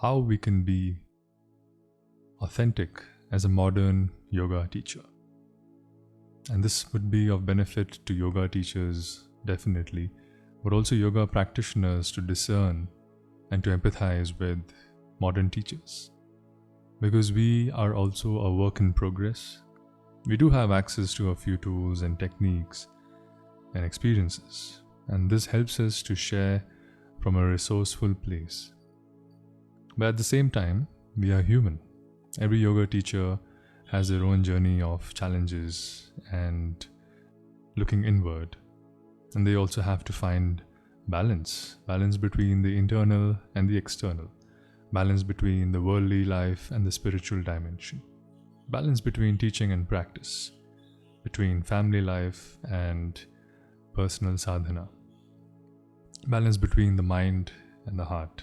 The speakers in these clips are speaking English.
how we can be authentic as a modern yoga teacher. And this would be of benefit to yoga teachers, definitely, but also yoga practitioners to discern and to empathize with modern teachers. Because we are also a work in progress, we do have access to a few tools and techniques and experiences, and this helps us to share from a resourceful place. But at the same time, we are human. Every yoga teacher has their own journey of challenges and looking inward. And they also have to find balance between the internal and the external, balance between the worldly life and the spiritual dimension, balance between teaching and practice, between family life and personal sadhana, balance between the mind and the heart.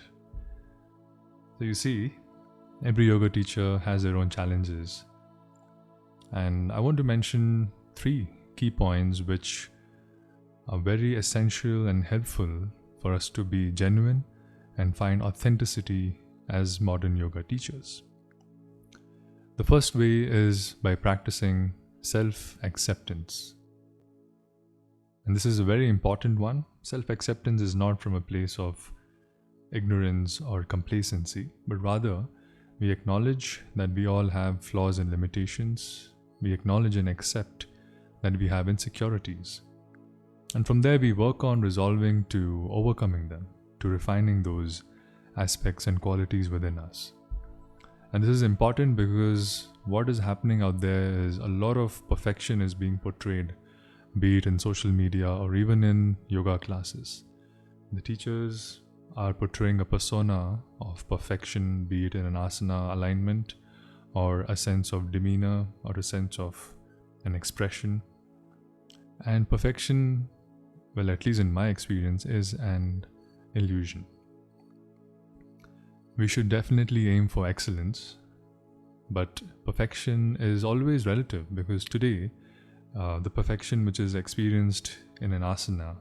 So you see, every yoga teacher has their own challenges. And I want to mention 3 key points which are very essential and helpful for us to be genuine and find authenticity as modern yoga teachers. The first way is by practicing self-acceptance. And this is a very important one. Self-acceptance is not from a place of ignorance or complacency, but rather we acknowledge that we all have flaws and limitations. We acknowledge and accept that we have insecurities. And from there we work on resolving to overcoming them, to refining those aspects and qualities within us. And this is important because what is happening out there is a lot of perfection is being portrayed, be it in social media or even in yoga classes. The teachers are portraying a persona of perfection, be it in an asana alignment or a sense of demeanor or a sense of an expression. And perfection, well, at least in my experience, is an illusion. We should definitely aim for excellence, but perfection is always relative because today, the perfection which is experienced in an asana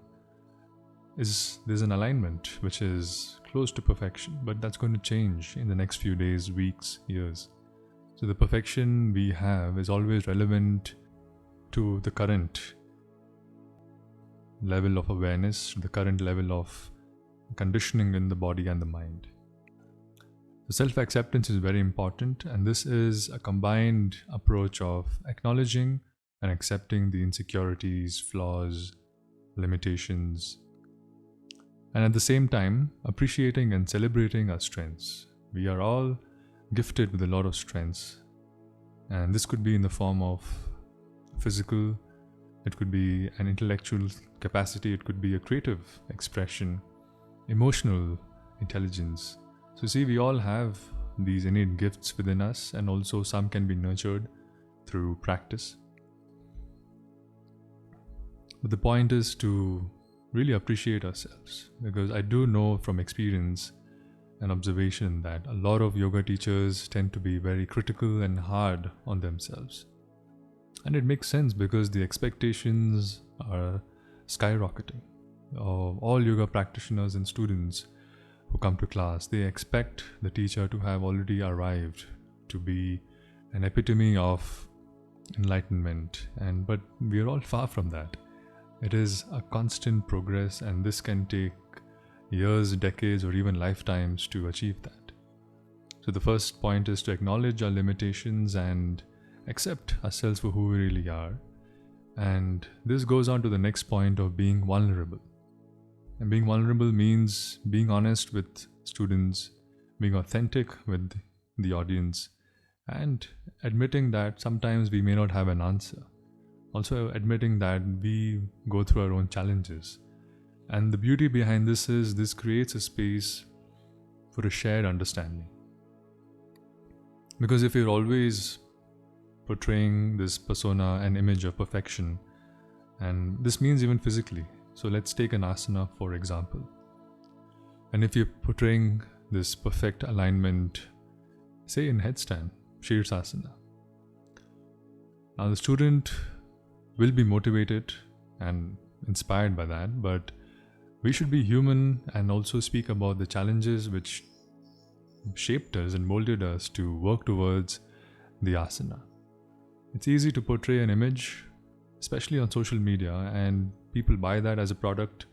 there's an alignment which is close to perfection, but that's going to change in the next few days, weeks, years. So the perfection we have is always relevant to the current level of awareness, the current level of conditioning in the body and the mind. The self-acceptance is very important, and this is a combined approach of acknowledging and accepting the insecurities, flaws, limitations, and at the same time appreciating and celebrating our strengths. We are all gifted with a lot of strengths, and this could be in the form of physical, it could be an intellectual capacity, it could be a creative expression, emotional intelligence. So see, we all have these innate gifts within us, and also some can be nurtured through practice. But the point is to really appreciate ourselves, because I do know from experience and observation that a lot of yoga teachers tend to be very critical and hard on themselves. And it makes sense because the expectations are skyrocketing. All yoga practitioners and students who come to class, they expect the teacher to have already arrived, to be an epitome of enlightenment, but we are all far from that. It is a constant progress, and this can take years, decades, or even lifetimes to achieve that. So the first point is to acknowledge our limitations and accept ourselves for who we really are. And this goes on to the next point of being vulnerable. And being vulnerable means being honest with students, being authentic with the audience, and admitting that sometimes we may not have an answer. Also admitting that we go through our own challenges. And the beauty behind this is this creates a space for a shared understanding. Because if you're always portraying this persona and image of perfection, and this means even physically. So let's take an asana for example. And if you're portraying this perfect alignment, say in headstand, Shirsasana. Now the student will be motivated and inspired by that, but we should be human and also speak about the challenges which shaped us and molded us to work towards the asana. It's easy to portray an image, especially on social media, and people buy that as a product.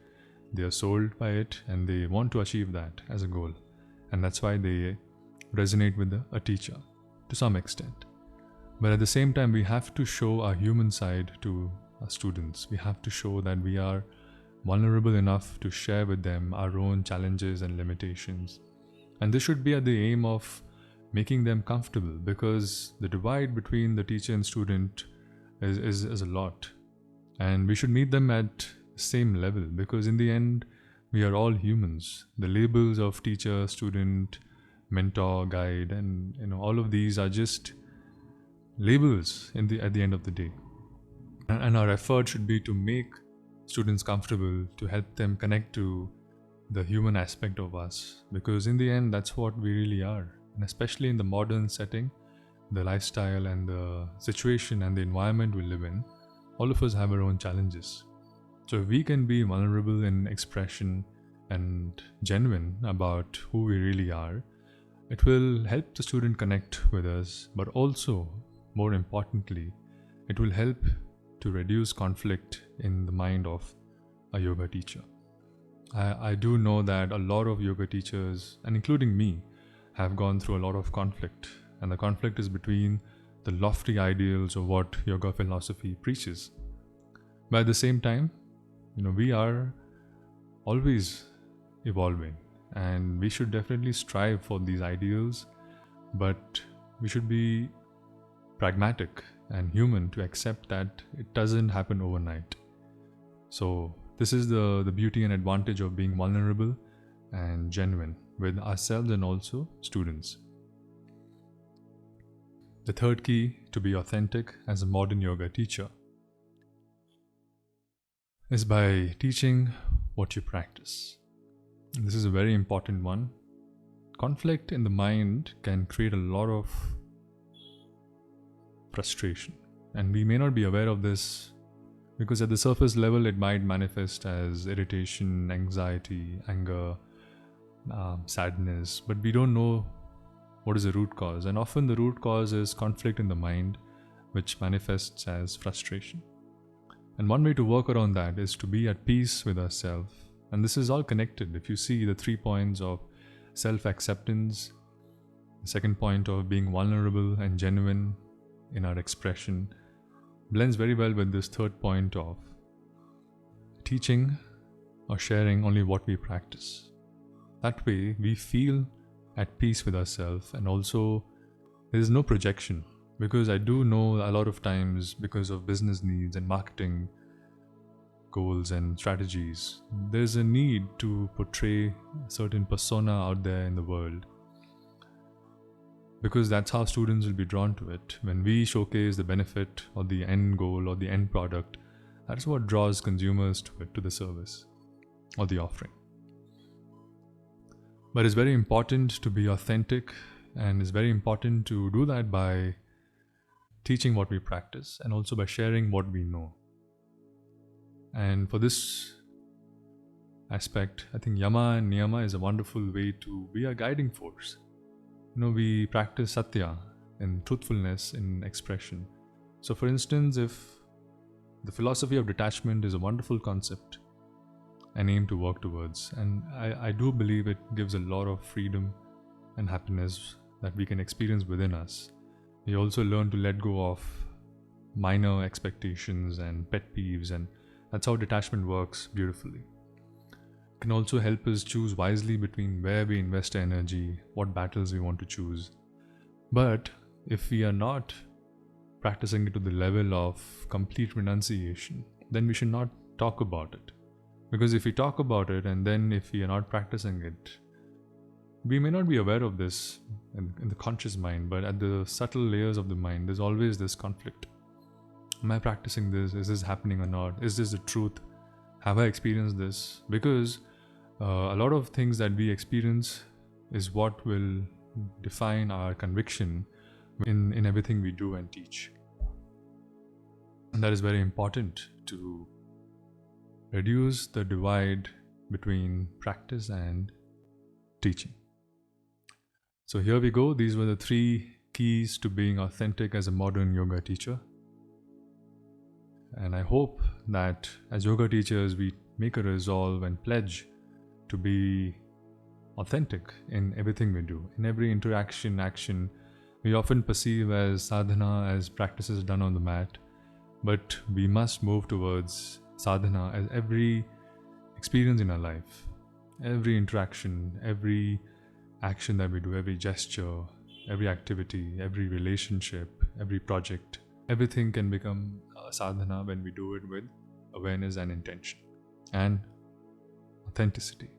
They are sold by it and they want to achieve that as a goal. And that's why they resonate with a teacher to some extent. But at the same time, we have to show our human side to our students. We have to show that we are vulnerable enough to share with them our own challenges and limitations. And this should be at the aim of making them comfortable, because the divide between the teacher and student is a lot. And we should meet them at the same level, because in the end, we are all humans. The labels of teacher, student, mentor, guide, and all of these are just labels at the end of the day. And our effort should be to make students comfortable, to help them connect to the human aspect of us, because in the end, that's what we really are. And especially in the modern setting, the lifestyle and the situation and the environment we live in, all of us have our own challenges. So if we can be vulnerable in expression and genuine about who we really are, it will help the student connect with us, but also, more importantly, it will help to reduce conflict in the mind of a yoga teacher. I do know that a lot of yoga teachers, and including me, have gone through a lot of conflict. And the conflict is between the lofty ideals of what yoga philosophy preaches. But at the same time, we are always evolving, and we should definitely strive for these ideals, but we should be pragmatic and human to accept that it doesn't happen overnight. So this is the beauty and advantage of being vulnerable and genuine with ourselves and also students. The third key to be authentic as a modern yoga teacher is by teaching what you practice. This is a very important one. Conflict in the mind can create a lot of frustration, and we may not be aware of this because at the surface level it might manifest as irritation, anxiety, anger, sadness, but we don't know what is the root cause. And often the root cause is conflict in the mind, which manifests as frustration. And one way to work around that is to be at peace with ourselves. And this is all connected. If you see the 3 points of self-acceptance, the second point of being vulnerable and genuine in our expression, blends very well with this third point of teaching or sharing only what we practice. That way we feel at peace with ourselves, and also there is no projection. Because I do know a lot of times, because of business needs and marketing goals and strategies, there's a need to portray a certain persona out there in the world, because that's how students will be drawn to it. When we showcase the benefit or the end goal or the end product, that's what draws consumers to it, to the service or the offering. But it's very important to be authentic, and it's very important to do that by teaching what we practice and also by sharing what we know. And for this aspect, I think yama and niyama is a wonderful way to be a guiding force. We practice satya in truthfulness in expression. So for instance, if the philosophy of detachment is a wonderful concept and aim to work towards, and I do believe it gives a lot of freedom and happiness that we can experience within us. We also learn to let go of minor expectations and pet peeves, and that's how detachment works beautifully. It can also help us choose wisely between where we invest our energy, what battles we want to choose. But if we are not practicing it to the level of complete renunciation, then we should not talk about it. Because if we talk about it and then if we are not practicing it, we may not be aware of this in the conscious mind, but at the subtle layers of the mind, there's always this conflict. Am I practicing this? Is this happening or not? Is this the truth? Have I experienced this? Because a lot of things that we experience is what will define our conviction in everything we do and teach. And that is very important to reduce the divide between practice and teaching. So here we go. These were the 3 keys to being authentic as a modern yoga teacher. And I hope that as yoga teachers, we make a resolve and pledge to be authentic in everything we do, in every interaction, action. We often perceive as sadhana as practices done on the mat, but we must move towards sadhana as every experience in our life, every interaction, every action that we do, every gesture, every activity, every relationship, every project. Everything can become a sadhana when we do it with awareness and intention and authenticity.